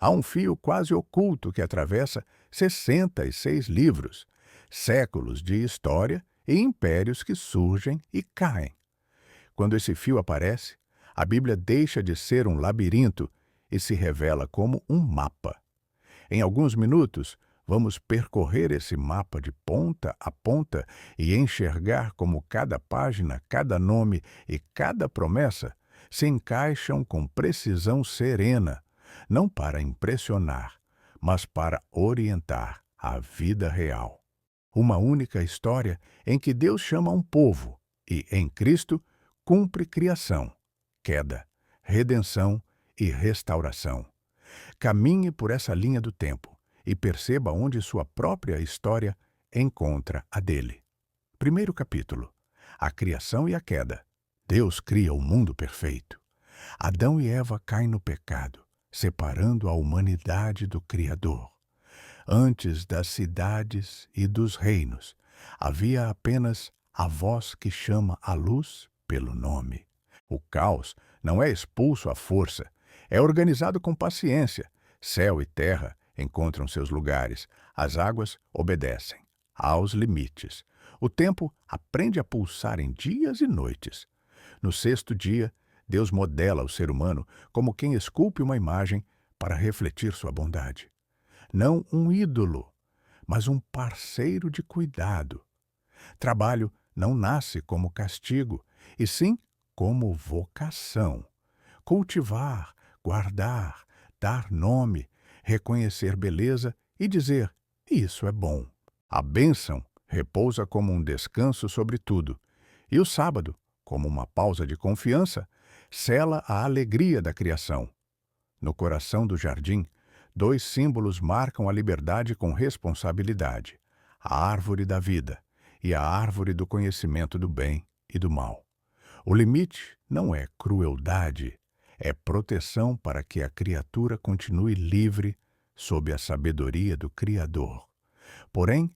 Há um fio quase oculto que atravessa 66 livros, séculos de história e impérios que surgem e caem. Quando esse fio aparece, a Bíblia deixa de ser um labirinto e se revela como um mapa. Em alguns minutos, vamos percorrer esse mapa de ponta a ponta e enxergar como cada página, cada nome e cada promessa se encaixam com precisão serena, não para impressionar, mas para orientar a vida real. Uma única história em que Deus chama um povo e, em Cristo, cumpre criação, queda, redenção e restauração. Caminhe por essa linha do tempo e perceba onde sua própria história encontra a dele. Primeiro capítulo: a criação e a queda. Deus cria o mundo perfeito. Adão e Eva caem no pecado, separando a humanidade do Criador. Antes das cidades e dos reinos, havia apenas a voz que chama a luz pelo nome. O caos não é expulso à força, é organizado com paciência. Céu e terra encontram seus lugares, as águas obedecem aos limites. O tempo aprende a pulsar em dias e noites. No sexto dia, Deus modela o ser humano como quem esculpe uma imagem para refletir sua bondade. Não um ídolo, mas um parceiro de cuidado. Trabalho não nasce como castigo, e sim como vocação. Cultivar, guardar, dar nome, reconhecer beleza e dizer: isso é bom. A bênção repousa como um descanso sobre tudo, e o sábado, como uma pausa de confiança, sela a alegria da criação. No coração do jardim, dois símbolos marcam a liberdade com responsabilidade: a árvore da vida e a árvore do conhecimento do bem e do mal. O limite não é crueldade, é proteção para que a criatura continue livre sob a sabedoria do Criador. Porém,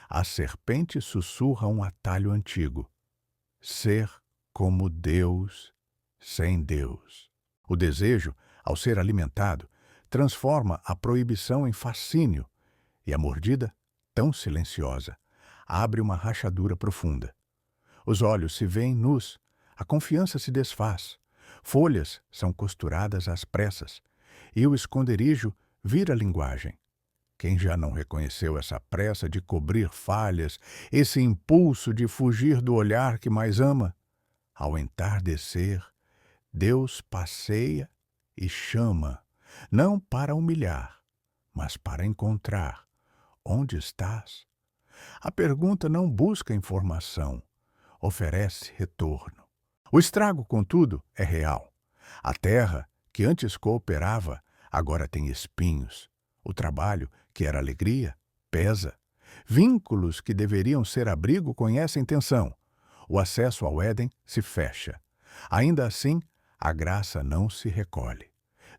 a serpente sussurra um atalho antigo: ser como Deus sem Deus. O desejo, ao ser alimentado, transforma a proibição em fascínio, e a mordida, tão silenciosa, abre uma rachadura profunda. Os olhos se veem nus, a confiança se desfaz, folhas são costuradas às pressas, e o esconderijo vira linguagem. Quem já não reconheceu essa pressa de cobrir falhas, esse impulso de fugir do olhar que mais ama? Ao entardecer, Deus passeia e chama, não para humilhar, mas para encontrar. Onde estás? A pergunta não busca informação, oferece retorno. O estrago, contudo, é real. A terra, que antes cooperava, agora tem espinhos. O trabalho, que era alegria, pesa. Vínculos que deveriam ser abrigo conhecem tensão. O acesso ao Éden se fecha. Ainda assim, a graça não se recolhe.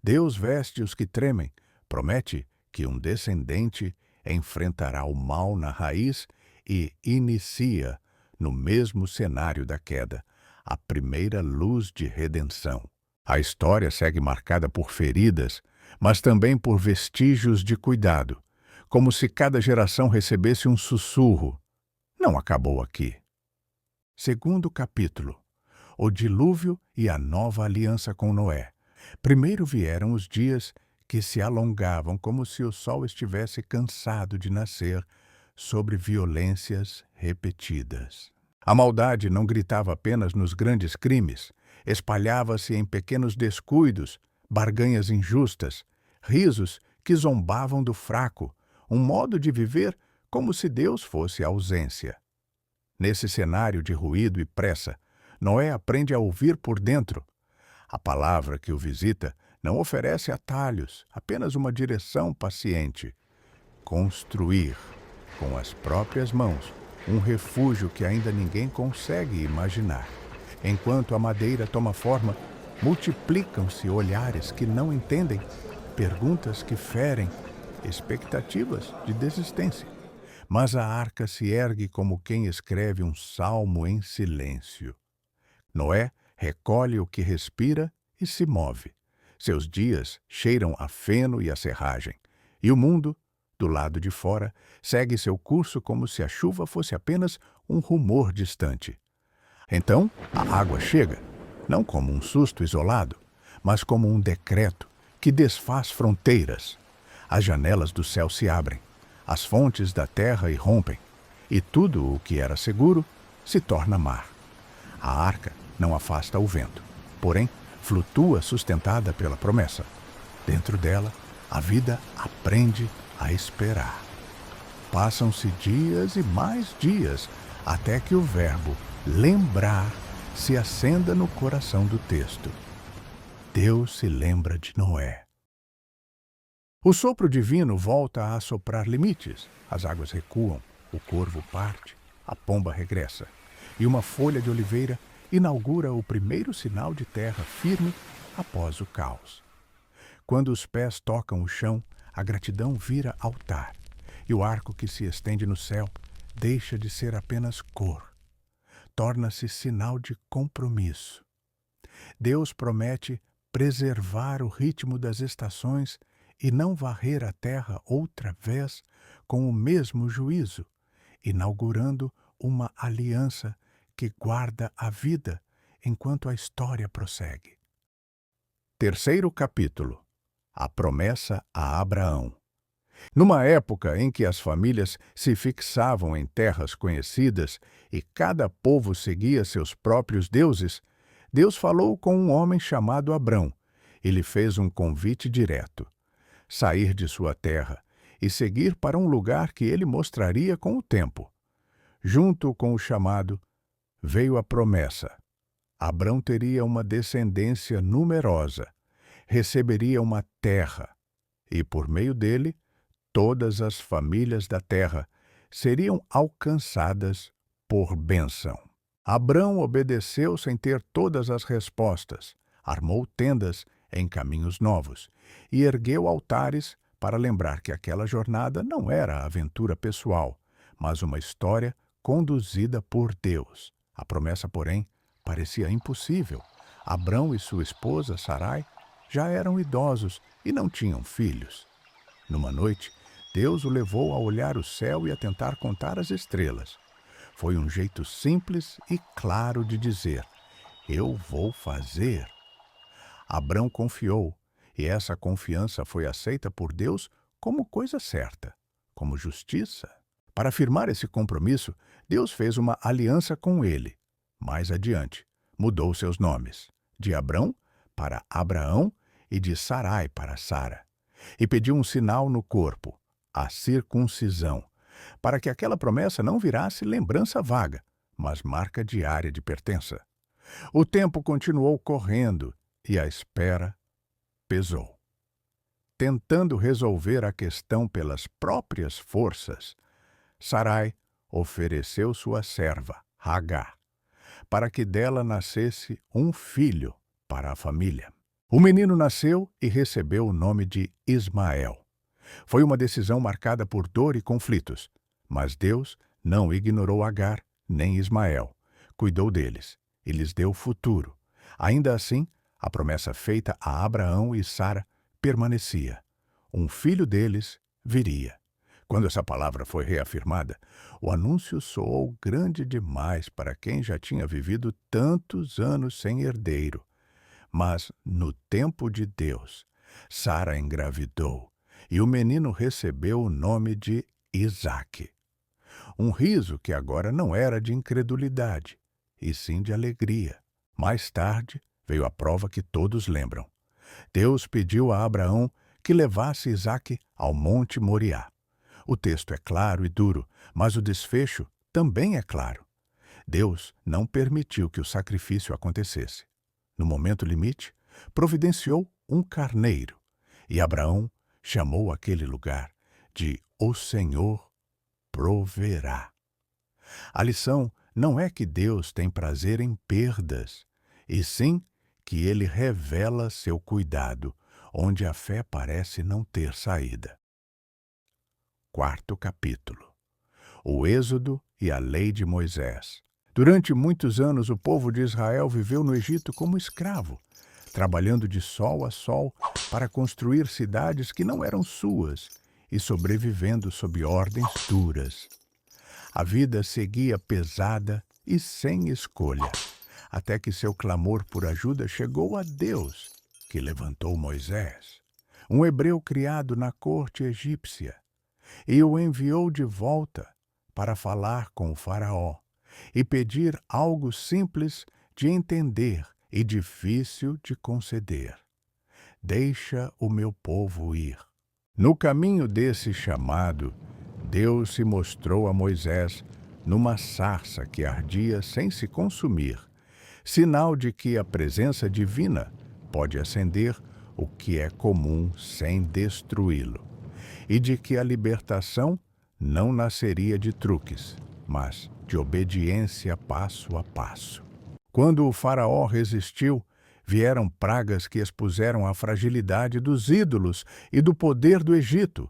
Deus veste os que tremem, promete que um descendente enfrentará o mal na raiz e inicia, no mesmo cenário da queda, a primeira luz de redenção. A história segue marcada por feridas, mas também por vestígios de cuidado, como se cada geração recebesse um sussurro: não acabou aqui. Segundo capítulo: o dilúvio e a nova aliança com Noé. Primeiro vieram os dias que se alongavam como se o sol estivesse cansado de nascer sobre violências repetidas. A maldade não gritava apenas nos grandes crimes, espalhava-se em pequenos descuidos, barganhas injustas, risos que zombavam do fraco, um modo de viver como se Deus fosse a ausência. Nesse cenário de ruído e pressa, Noé aprende a ouvir por dentro. A palavra que o visita não oferece atalhos, apenas uma direção paciente. Construir, com as próprias mãos, um refúgio que ainda ninguém consegue imaginar. Enquanto a madeira toma forma, multiplicam-se olhares que não entendem, perguntas que ferem, expectativas de desistência. Mas a arca se ergue como quem escreve um salmo em silêncio. Noé recolhe o que respira e se move. Seus dias cheiram a feno e a serragem, e o mundo, do lado de fora, segue seu curso como se a chuva fosse apenas um rumor distante. Então, a água chega, não como um susto isolado, mas como um decreto que desfaz fronteiras. As janelas do céu se abrem, as fontes da terra irrompem, e tudo o que era seguro se torna mar. A arca não afasta o vento, porém flutua sustentada pela promessa. Dentro dela, a vida aprende a esperar. Passam-se dias e mais dias até que o verbo lembrar se acenda no coração do texto. Deus se lembra de Noé. O sopro divino volta a soprar limites. As águas recuam, o corvo parte, a pomba regressa, e uma folha de oliveira inaugura o primeiro sinal de terra firme após o caos. Quando os pés tocam o chão, a gratidão vira altar, e o arco que se estende no céu deixa de ser apenas cor. Torna-se sinal de compromisso. Deus promete preservar o ritmo das estações e não varrer a terra outra vez com o mesmo juízo, inaugurando uma aliança que guarda a vida enquanto a história prossegue. Terceiro capítulo. A promessa a Abraão. Numa época em que as famílias se fixavam em terras conhecidas e cada povo seguia seus próprios deuses, Deus falou com um homem chamado Abrão e lhe fez um convite direto: sair de sua terra e seguir para um lugar que ele mostraria com o tempo. Junto com o chamado, veio a promessa. Abrão teria uma descendência numerosa, receberia uma terra, e por meio dele, todas as famílias da terra seriam alcançadas por bênção. Abrão obedeceu sem ter todas as respostas, armou tendas em caminhos novos e ergueu altares para lembrar que aquela jornada não era aventura pessoal, mas uma história conduzida por Deus. A promessa, porém, parecia impossível. Abrão e sua esposa, Sarai, já eram idosos e não tinham filhos. Numa noite, Deus o levou a olhar o céu e a tentar contar as estrelas. Foi um jeito simples e claro de dizer: eu vou fazer. Abrão confiou, e essa confiança foi aceita por Deus como coisa certa, como justiça. Para afirmar esse compromisso, Deus fez uma aliança com ele. Mais adiante, mudou seus nomes, de Abrão para Abraão e de Sarai para Sara, e pediu um sinal no corpo, a circuncisão, para que aquela promessa não virasse lembrança vaga, mas marca diária de pertença. O tempo continuou correndo e a espera pesou. Tentando resolver a questão pelas próprias forças, Sarai ofereceu sua serva, Agar, para que dela nascesse um filho para a família. O menino nasceu e recebeu o nome de Ismael. Foi uma decisão marcada por dor e conflitos, mas Deus não ignorou Agar nem Ismael. Cuidou deles e lhes deu futuro. Ainda assim, a promessa feita a Abraão e Sara permanecia. Um filho deles viria. Quando essa palavra foi reafirmada, o anúncio soou grande demais para quem já tinha vivido tantos anos sem herdeiro. Mas, no tempo de Deus, Sara engravidou, e o menino recebeu o nome de Isaque. Um riso que agora não era de incredulidade, e sim de alegria. Mais tarde, veio a prova que todos lembram. Deus pediu a Abraão que levasse Isaque ao Monte Moriá. O texto é claro e duro, mas o desfecho também é claro. Deus não permitiu que o sacrifício acontecesse. No momento limite, providenciou um carneiro, e Abraão chamou aquele lugar de O Senhor proverá. A lição não é que Deus tem prazer em perdas, e sim que ele revela seu cuidado, onde a fé parece não ter saída. Quarto capítulo. O Êxodo e a Lei de Moisés. Durante muitos anos, o povo de Israel viveu no Egito como escravo, trabalhando de sol a sol para construir cidades que não eram suas e sobrevivendo sob ordens duras. A vida seguia pesada e sem escolha, até que seu clamor por ajuda chegou a Deus, que levantou Moisés, um hebreu criado na corte egípcia, e o enviou de volta para falar com o faraó e pedir algo simples de entender e difícil de conceder. Deixa o meu povo ir. No caminho desse chamado, Deus se mostrou a Moisés numa sarça que ardia sem se consumir, sinal de que a presença divina pode acender o que é comum sem destruí-lo, e de que a libertação não nasceria de truques, mas de obediência passo a passo. Quando o faraó resistiu, vieram pragas que expuseram a fragilidade dos ídolos e do poder do Egito,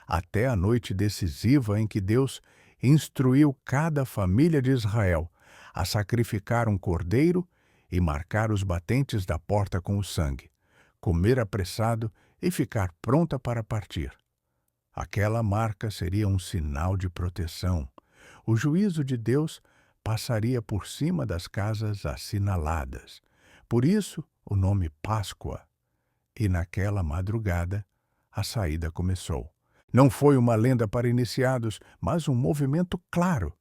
até a noite decisiva em que Deus instruiu cada família de Israel a sacrificar um cordeiro e marcar os batentes da porta com o sangue, comer apressado e ficar pronta para partir. Aquela marca seria um sinal de proteção. O juízo de Deus passaria por cima das casas assinaladas. Por isso, o nome Páscoa. E naquela madrugada, a saída começou. Não foi uma lenda para iniciados, mas um movimento claro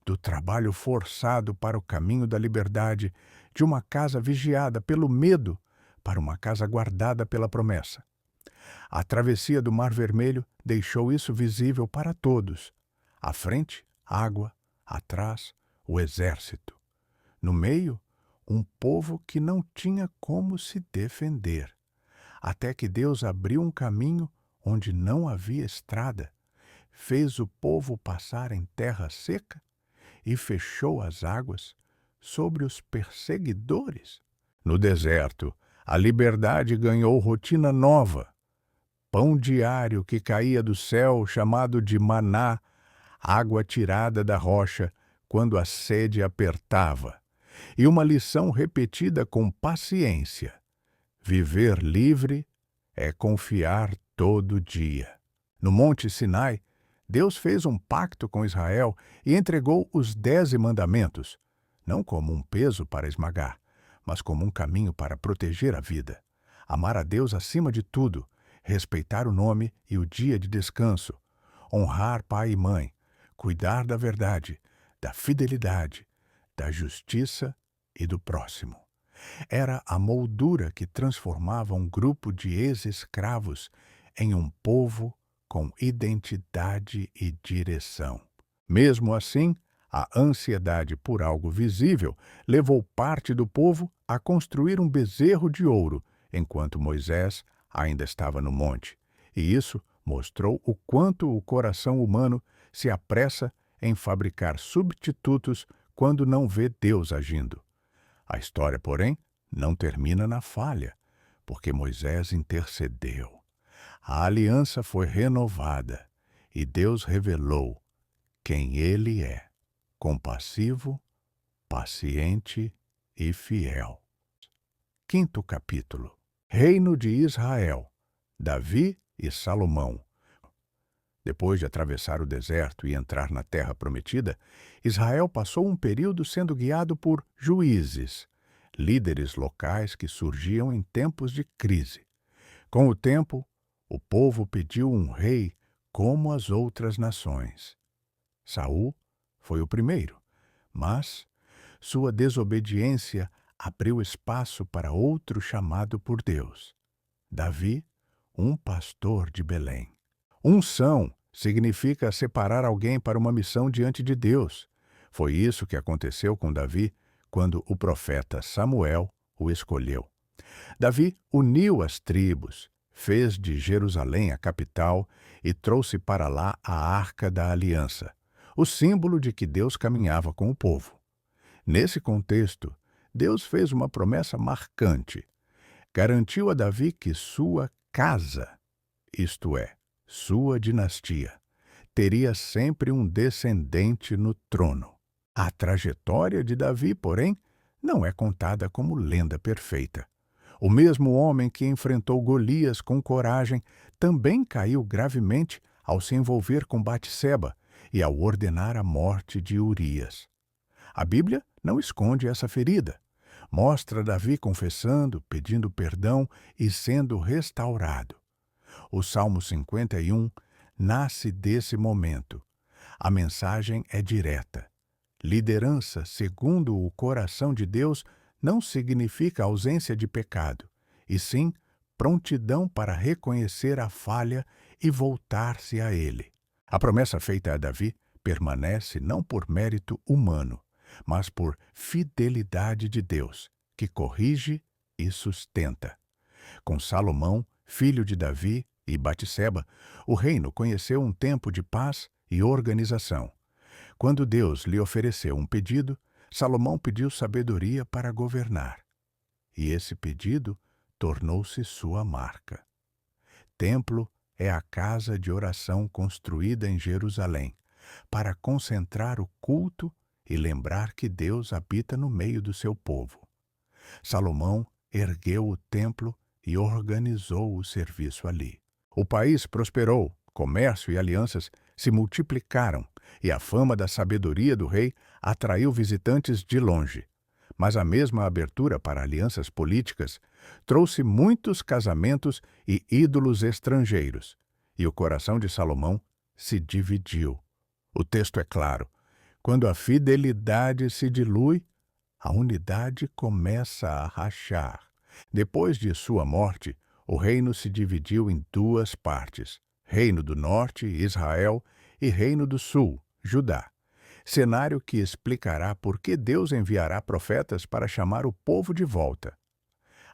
do trabalho forçado para o caminho da liberdade, de uma casa vigiada pelo medo para uma casa guardada pela promessa. A travessia do Mar Vermelho deixou isso visível para todos. À frente, água; atrás, o exército. No meio, um povo que não tinha como se defender. Até que Deus abriu um caminho onde não havia estrada, fez o povo passar em terra seca e fechou as águas sobre os perseguidores. No deserto, a liberdade ganhou rotina nova. Pão diário que caía do céu, chamado de maná, água tirada da rocha quando a sede apertava, e uma lição repetida com paciência. Viver livre é confiar todo dia. No Monte Sinai, Deus fez um pacto com Israel e entregou os 10 mandamentos, não como um peso para esmagar, mas como um caminho para proteger a vida. Amar a Deus acima de tudo, respeitar o nome e o dia de descanso, honrar pai e mãe, cuidar da verdade, da fidelidade, da justiça e do próximo. Era a moldura que transformava um grupo de ex-escravos em um povo com identidade e direção. Mesmo assim, a ansiedade por algo visível levou parte do povo a construir um bezerro de ouro, enquanto Moisés ainda estava no monte. E isso mostrou o quanto o coração humano se apressa em fabricar substitutos quando não vê Deus agindo. A história, porém, não termina na falha, porque Moisés intercedeu. A aliança foi renovada e Deus revelou quem Ele é: compassivo, paciente e fiel. 5º capítulo. Reino de Israel, Davi e Salomão. Depois de atravessar o deserto e entrar na terra prometida, Israel passou um período sendo guiado por juízes, líderes locais que surgiam em tempos de crise. Com o tempo, o povo pediu um rei como as outras nações. Saul foi o primeiro, mas sua desobediência abriu espaço para outro chamado por Deus: Davi, um pastor de Belém. Unção significa separar alguém para uma missão diante de Deus. Foi isso que aconteceu com Davi quando o profeta Samuel o escolheu. Davi uniu as tribos, fez de Jerusalém a capital e trouxe para lá a Arca da Aliança, o símbolo de que Deus caminhava com o povo. Nesse contexto, Deus fez uma promessa marcante. Garantiu a Davi que sua casa, isto é, sua dinastia, teria sempre um descendente no trono. A trajetória de Davi, porém, não é contada como lenda perfeita. O mesmo homem que enfrentou Golias com coragem também caiu gravemente ao se envolver com Batseba e ao ordenar a morte de Urias. A Bíblia não esconde essa ferida. Mostra Davi confessando, pedindo perdão e sendo restaurado. O Salmo 51 nasce desse momento. A mensagem é direta. Liderança segundo o coração de Deus não significa ausência de pecado, e sim prontidão para reconhecer a falha e voltar-se a Ele. A promessa feita a Davi permanece não por mérito humano, mas por fidelidade de Deus, que corrige e sustenta. Com Salomão, filho de Davi, e Batseba, o reino conheceu um tempo de paz e organização. Quando Deus lhe ofereceu um pedido, Salomão pediu sabedoria para governar. E esse pedido tornou-se sua marca. Templo é a casa de oração construída em Jerusalém, para concentrar o culto e lembrar que Deus habita no meio do seu povo. Salomão ergueu o templo e organizou o serviço ali. O país prosperou, comércio e alianças se multiplicaram, e a fama da sabedoria do rei atraiu visitantes de longe. Mas a mesma abertura para alianças políticas trouxe muitos casamentos e ídolos estrangeiros, e o coração de Salomão se dividiu. O texto é claro: quando a fidelidade se dilui, a unidade começa a rachar. Depois de sua morte, o reino se dividiu em duas partes: Reino do Norte, Israel, e Reino do Sul, Judá. Cenário que explicará por que Deus enviará profetas para chamar o povo de volta.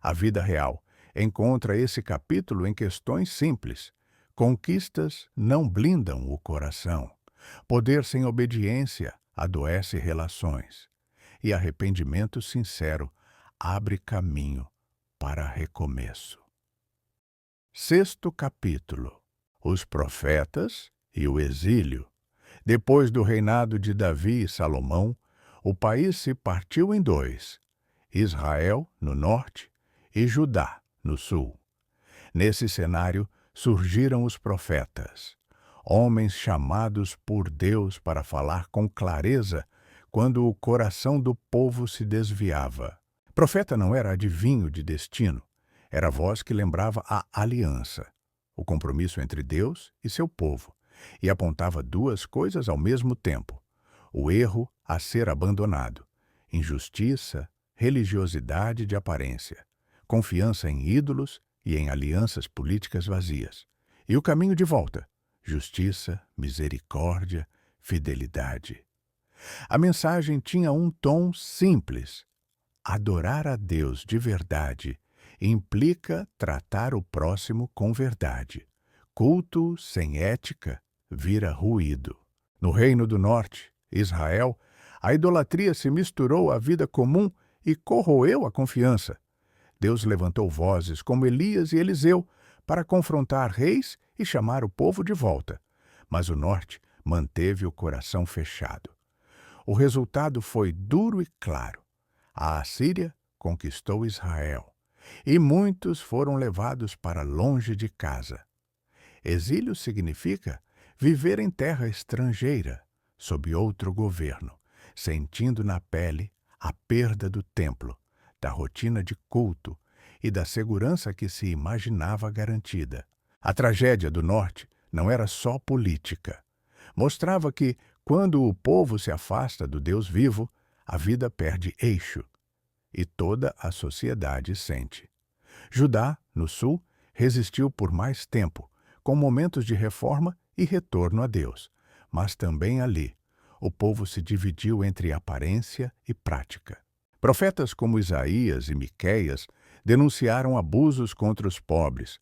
A vida real encontra esse capítulo em questões simples. Conquistas não blindam o coração. Poder sem obediência adoece relações. E arrependimento sincero abre caminho para recomeço. Sexto capítulo: os profetas e o exílio. Depois do reinado de Davi e Salomão, o país se partiu em dois: Israel, no norte, e Judá, no sul. Nesse cenário surgiram os profetas, homens chamados por Deus para falar com clareza quando o coração do povo se desviava. Profeta não era adivinho de destino, era a voz que lembrava a aliança, o compromisso entre Deus e seu povo, e apontava duas coisas ao mesmo tempo: o erro a ser abandonado, injustiça, religiosidade de aparência, confiança em ídolos e em alianças políticas vazias, e o caminho de volta: justiça, misericórdia, fidelidade. A mensagem tinha um tom simples: adorar a Deus de verdade implica tratar o próximo com verdade. Culto sem ética vira ruído. No Reino do Norte, Israel, a idolatria se misturou à vida comum e corroeu a confiança. Deus levantou vozes como Elias e Eliseu para confrontar reis e chamar o povo de volta. Mas o Norte manteve o coração fechado. O resultado foi duro e claro. A Assíria conquistou Israel, e muitos foram levados para longe de casa. Exílio significa viver em terra estrangeira, sob outro governo, sentindo na pele a perda do templo, da rotina de culto e da segurança que se imaginava garantida. A tragédia do Norte não era só política. Mostrava que, quando o povo se afasta do Deus vivo, a vida perde eixo, e toda a sociedade sente. Judá, no sul, resistiu por mais tempo, com momentos de reforma e retorno a Deus. Mas também ali, o povo se dividiu entre aparência e prática. Profetas como Isaías e Miqueias denunciaram abusos contra os pobres,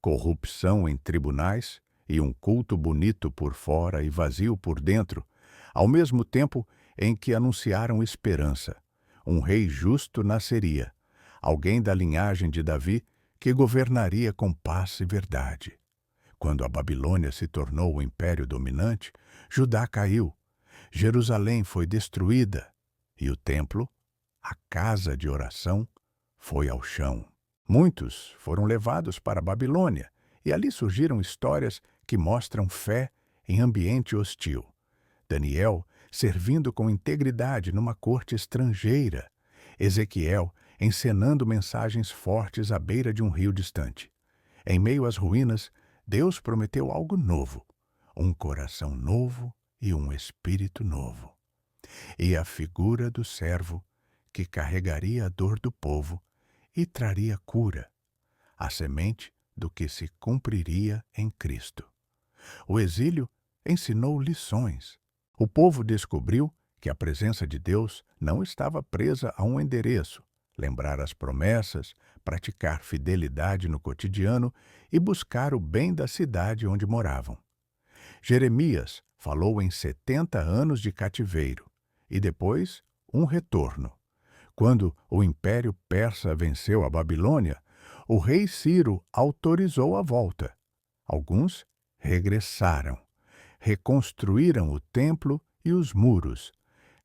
corrupção em tribunais e um culto bonito por fora e vazio por dentro, ao mesmo tempo em que anunciaram esperança. Um rei justo nasceria, alguém da linhagem de Davi que governaria com paz e verdade. Quando a Babilônia se tornou o império dominante, Judá caiu, Jerusalém foi destruída e o templo, a casa de oração, foi ao chão. Muitos foram levados para a Babilônia, e ali surgiram histórias que mostram fé em ambiente hostil. Daniel servindo com integridade numa corte estrangeira. Ezequiel encenando mensagens fortes à beira de um rio distante. Em meio às ruínas, Deus prometeu algo novo, um coração novo e um espírito novo. E a figura do servo que carregaria a dor do povo e traria cura, a semente do que se cumpriria em Cristo. O exílio ensinou lições. O povo descobriu que a presença de Deus não estava presa a um endereço. Lembrar as promessas, praticar fidelidade no cotidiano e buscar o bem da cidade onde moravam. Jeremias falou em 70 anos de cativeiro e depois um retorno. Quando o Império Persa venceu a Babilônia, o rei Ciro autorizou a volta. Alguns regressaram, reconstruíram o templo e os muros,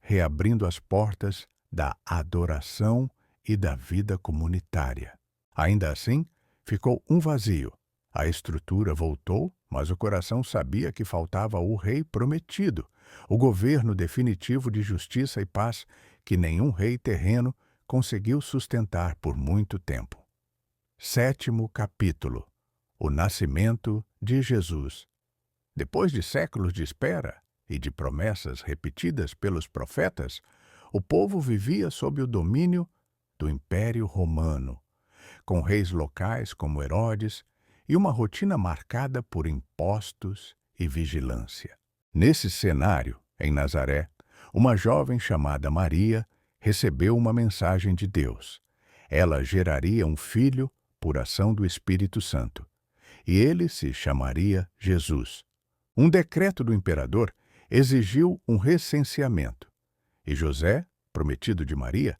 reabrindo as portas da adoração e da vida comunitária. Ainda assim, ficou um vazio. A estrutura voltou, mas o coração sabia que faltava o rei prometido, o governo definitivo de justiça e paz que nenhum rei terreno conseguiu sustentar por muito tempo. 7º capítulo. O nascimento de Jesus. Depois de séculos de espera e de promessas repetidas pelos profetas, o povo vivia sob o domínio do Império Romano, com reis locais como Herodes e uma rotina marcada por impostos e vigilância. Nesse cenário, em Nazaré, uma jovem chamada Maria recebeu uma mensagem de Deus. Ela geraria um filho por ação do Espírito Santo, e ele se chamaria Jesus. Um decreto do imperador exigiu um recenseamento, e José, prometido de Maria,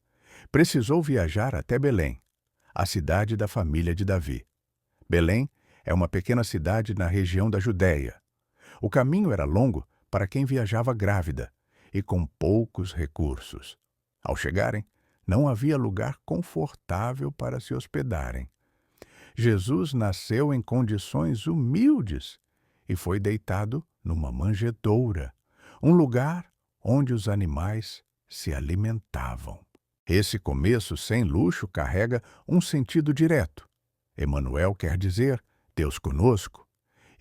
precisou viajar até Belém, a cidade da família de Davi. Belém é uma pequena cidade na região da Judéia. O caminho era longo para quem viajava grávida e com poucos recursos. Ao chegarem, não havia lugar confortável para se hospedarem. Jesus nasceu em condições humildes e foi deitado numa manjedoura, um lugar onde os animais se alimentavam. Esse começo sem luxo carrega um sentido direto. Emanuel quer dizer Deus conosco,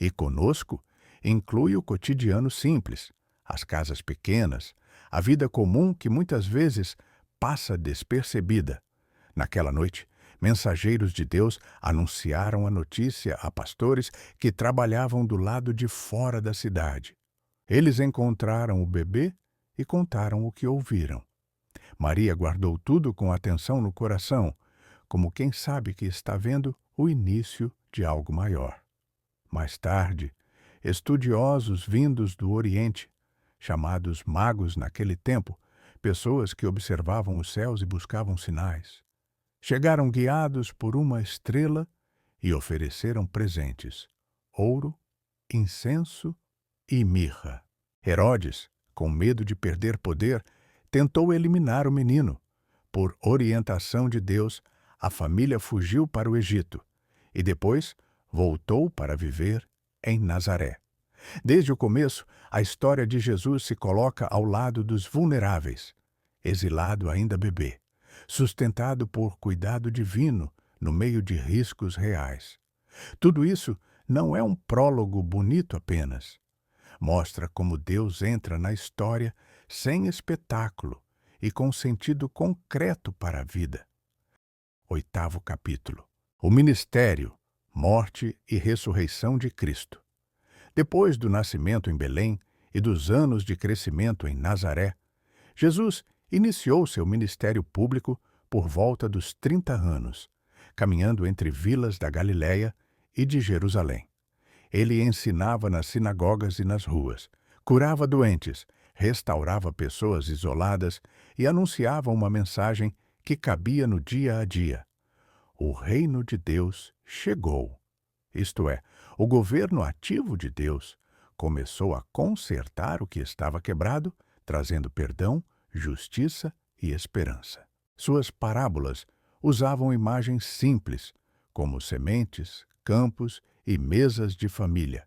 e conosco inclui o cotidiano simples, as casas pequenas, a vida comum que muitas vezes passa despercebida. Naquela noite, mensageiros de Deus anunciaram a notícia a pastores que trabalhavam do lado de fora da cidade. Eles encontraram o bebê e contaram o que ouviram. Maria guardou tudo com atenção no coração, como quem sabe que está vendo o início de algo maior. Mais tarde, estudiosos vindos do Oriente, chamados magos naquele tempo, pessoas que observavam os céus e buscavam sinais, chegaram guiados por uma estrela e ofereceram presentes: ouro, incenso e mirra. Herodes, com medo de perder poder, tentou eliminar o menino. Por orientação de Deus, a família fugiu para o Egito e depois voltou para viver em Nazaré. Desde o começo, a história de Jesus se coloca ao lado dos vulneráveis, exilado ainda bebê, sustentado por cuidado divino no meio de riscos reais. Tudo isso não é um prólogo bonito apenas. Mostra como Deus entra na história sem espetáculo e com sentido concreto para a vida. 8º capítulo. O ministério, morte e ressurreição de Cristo. Depois do nascimento em Belém e dos anos de crescimento em Nazaré, Jesus iniciou seu ministério público por volta dos 30 anos, caminhando entre vilas da Galiléia e de Jerusalém. Ele ensinava nas sinagogas e nas ruas, curava doentes, restaurava pessoas isoladas e anunciava uma mensagem que cabia no dia a dia. O reino de Deus chegou. Isto é, o governo ativo de Deus começou a consertar o que estava quebrado, trazendo perdão, justiça e esperança. Suas parábolas usavam imagens simples, como sementes, campos e mesas de família,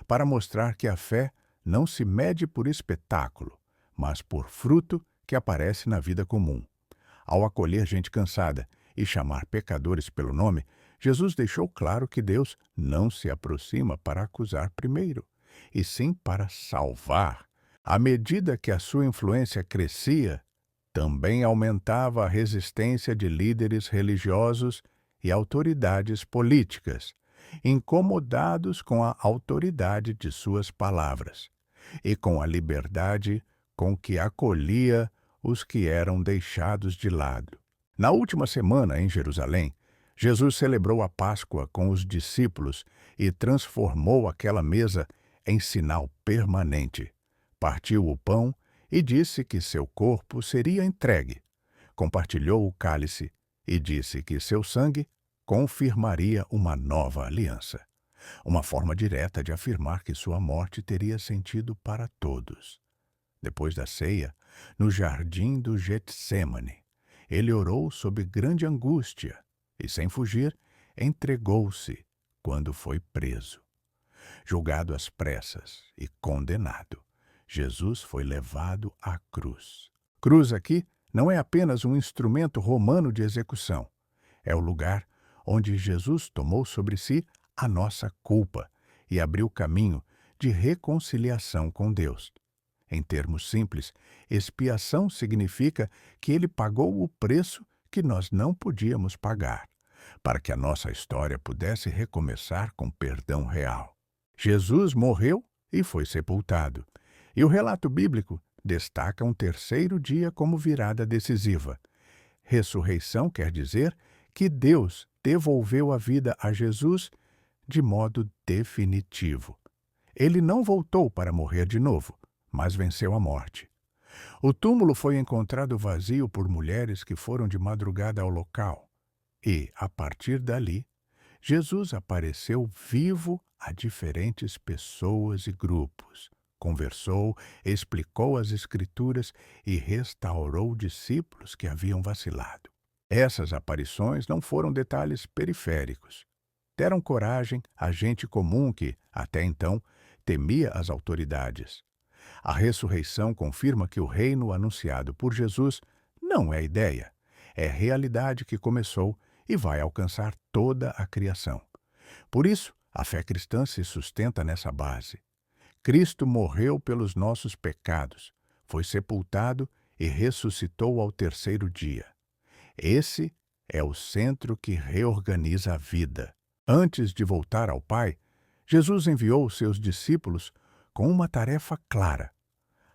para mostrar que a fé não se mede por espetáculo, mas por fruto que aparece na vida comum. Ao acolher gente cansada e chamar pecadores pelo nome, Jesus deixou claro que Deus não se aproxima para acusar primeiro, e sim para salvar. À medida que a sua influência crescia, também aumentava a resistência de líderes religiosos e autoridades políticas, incomodados com a autoridade de suas palavras e com a liberdade com que acolhia os que eram deixados de lado. Na última semana, em Jerusalém, Jesus celebrou a Páscoa com os discípulos e transformou aquela mesa em sinal permanente. Partiu o pão e disse que seu corpo seria entregue. Compartilhou o cálice e disse que seu sangue confirmaria uma nova aliança. Uma forma direta de afirmar que sua morte teria sentido para todos. Depois da ceia, no jardim do Getsêmani, ele orou sob grande angústia e, sem fugir, entregou-se quando foi preso. Julgado às pressas e condenado, Jesus foi levado à cruz. Cruz aqui não é apenas um instrumento romano de execução. É o lugar onde Jesus tomou sobre si a nossa culpa e abriu caminho de reconciliação com Deus. Em termos simples, expiação significa que ele pagou o preço que nós não podíamos pagar, para que a nossa história pudesse recomeçar com perdão real. Jesus morreu e foi sepultado, e o relato bíblico destaca um terceiro dia como virada decisiva. Ressurreição quer dizer que Deus devolveu a vida a Jesus de modo definitivo. Ele não voltou para morrer de novo, mas venceu a morte. O túmulo foi encontrado vazio por mulheres que foram de madrugada ao local. E, a partir dali, Jesus apareceu vivo a diferentes pessoas e grupos. Conversou, explicou as Escrituras e restaurou discípulos que haviam vacilado. Essas aparições não foram detalhes periféricos. Deram coragem a gente comum que, até então, temia as autoridades. A ressurreição confirma que o reino anunciado por Jesus não é ideia, é realidade que começou e vai alcançar toda a criação. Por isso, a fé cristã se sustenta nessa base. Cristo morreu pelos nossos pecados, foi sepultado e ressuscitou ao terceiro dia. Esse é o centro que reorganiza a vida. Antes de voltar ao Pai, Jesus enviou seus discípulos com uma tarefa clara: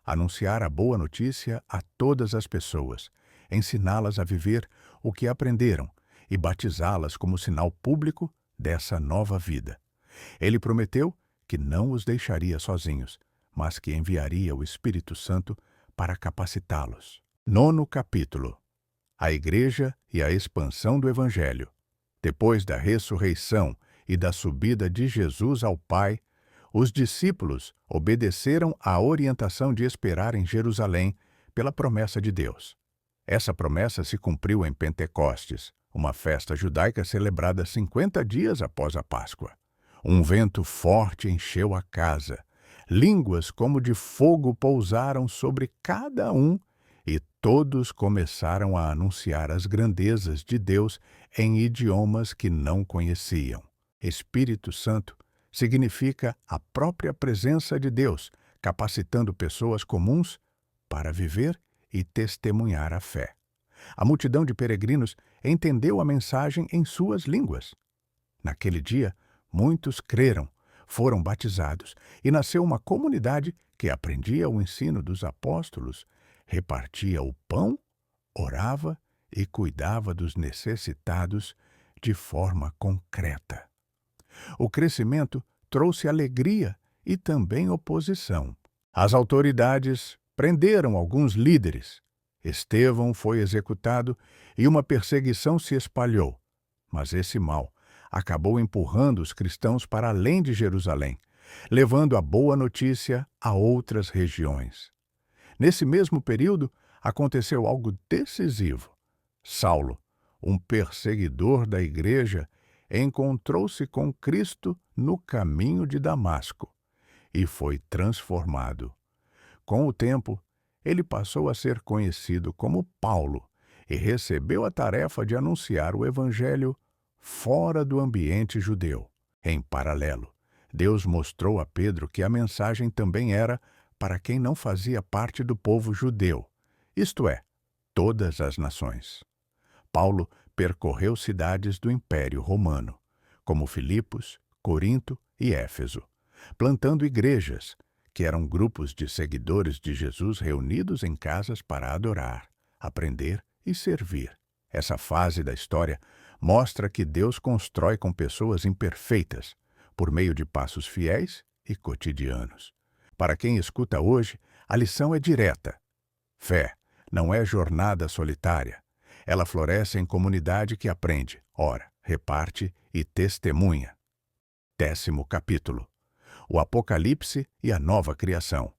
anunciar a boa notícia a todas as pessoas, ensiná-las a viver o que aprenderam e batizá-las como sinal público dessa nova vida. Ele prometeu que não os deixaria sozinhos, mas que enviaria o Espírito Santo para capacitá-los. 9º capítulo. A Igreja e a expansão do Evangelho. Depois da ressurreição e da subida de Jesus ao Pai, os discípulos obedeceram à orientação de esperar em Jerusalém pela promessa de Deus. Essa promessa se cumpriu em Pentecostes, uma festa judaica celebrada 50 dias após a Páscoa. Um vento forte encheu a casa. Línguas como de fogo pousaram sobre cada um e todos começaram a anunciar as grandezas de Deus em idiomas que não conheciam. Espírito Santo significa a própria presença de Deus, capacitando pessoas comuns para viver e testemunhar a fé. A multidão de peregrinos entendeu a mensagem em suas línguas. Naquele dia, muitos creram, foram batizados, e nasceu uma comunidade que aprendia o ensino dos apóstolos, repartia o pão, orava e cuidava dos necessitados de forma concreta. O crescimento trouxe alegria e também oposição. As autoridades prenderam alguns líderes. Estevão foi executado e uma perseguição se espalhou. Mas esse mal acabou empurrando os cristãos para além de Jerusalém, levando a boa notícia a outras regiões. Nesse mesmo período, aconteceu algo decisivo. Saulo, um perseguidor da igreja, encontrou-se com Cristo no caminho de Damasco e foi transformado. Com o tempo, ele passou a ser conhecido como Paulo e recebeu a tarefa de anunciar o Evangelho fora do ambiente judeu. Em paralelo, Deus mostrou a Pedro que a mensagem também era para quem não fazia parte do povo judeu, isto é, todas as nações. Paulo percorreu cidades do Império Romano, como Filipos, Corinto e Éfeso, plantando igrejas, que eram grupos de seguidores de Jesus reunidos em casas para adorar, aprender e servir. Essa fase da história mostra que Deus constrói com pessoas imperfeitas, por meio de passos fiéis e cotidianos. Para quem escuta hoje, a lição é direta. Fé não é jornada solitária. Ela floresce em comunidade que aprende, ora, reparte e testemunha. 10º capítulo. O Apocalipse e a nova criação.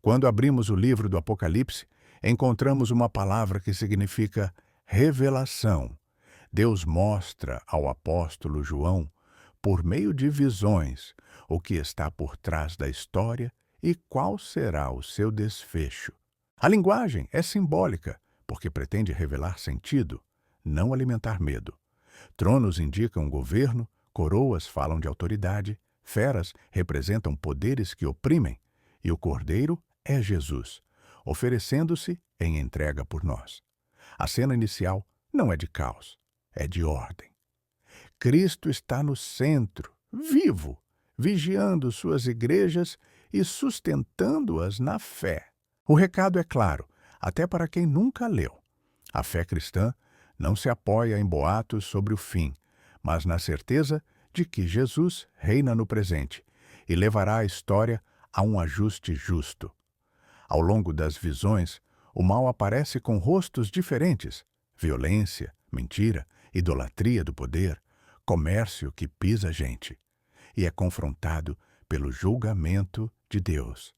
Quando abrimos o livro do Apocalipse, encontramos uma palavra que significa revelação. Deus mostra ao apóstolo João, por meio de visões, o que está por trás da história e qual será o seu desfecho. A linguagem é simbólica, porque pretende revelar sentido, não alimentar medo. Tronos indicam governo, coroas falam de autoridade, feras representam poderes que oprimem, e o Cordeiro é Jesus, oferecendo-se em entrega por nós. A cena inicial não é de caos, é de ordem. Cristo está no centro, vivo, vigiando suas igrejas e sustentando-as na fé. O recado é claro, até para quem nunca leu. A fé cristã não se apoia em boatos sobre o fim, mas na certeza de que Jesus reina no presente e levará a história a um ajuste justo. Ao longo das visões, o mal aparece com rostos diferentes: violência, mentira, idolatria do poder, comércio que pisa gente, e é confrontado pelo julgamento de Deus.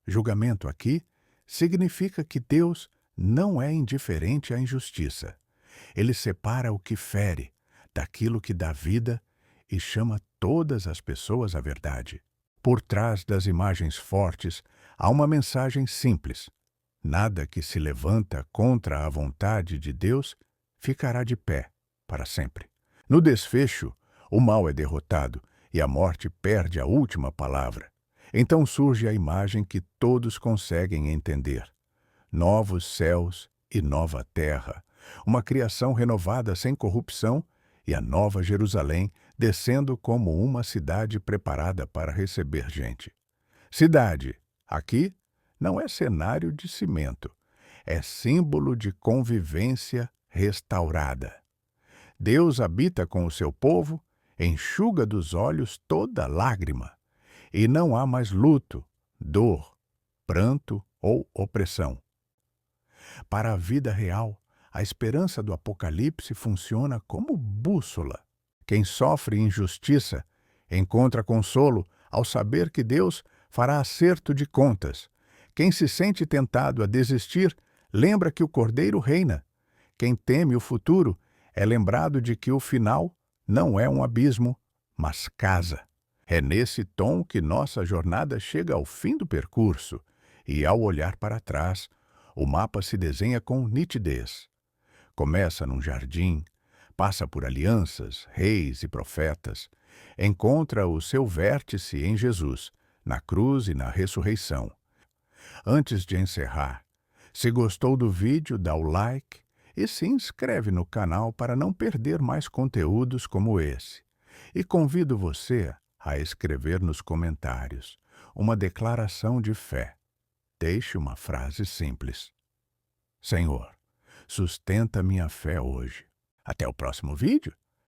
Julgamento aqui significa que Deus não é indiferente à injustiça. Ele separa o que fere daquilo que dá vida e chama todas as pessoas à verdade. Por trás das imagens fortes há uma mensagem simples: nada que se levanta contra a vontade de Deus ficará de pé para sempre. No desfecho, o mal é derrotado e a morte perde a última palavra. Então surge a imagem que todos conseguem entender: novos céus e nova terra, uma criação renovada sem corrupção e a nova Jerusalém descendo como uma cidade preparada para receber gente. Cidade, aqui, não é cenário de cimento, é símbolo de convivência restaurada. Deus habita com o seu povo, enxuga dos olhos toda lágrima, e não há mais luto, dor, pranto ou opressão. Para a vida real, a esperança do Apocalipse funciona como bússola. Quem sofre injustiça encontra consolo ao saber que Deus fará acerto de contas. Quem se sente tentado a desistir, lembra que o Cordeiro reina. Quem teme o futuro é lembrado de que o final não é um abismo, mas casa. É nesse tom que nossa jornada chega ao fim do percurso, e ao olhar para trás, o mapa se desenha com nitidez. Começa num jardim, passa por alianças, reis e profetas, encontra o seu vértice em Jesus, na cruz e na ressurreição. Antes de encerrar, se gostou do vídeo, dá o like e se inscreve no canal para não perder mais conteúdos como esse. E convido você a escrever nos comentários uma declaração de fé. Deixe uma frase simples: Senhor, sustenta minha fé hoje. Até o próximo vídeo.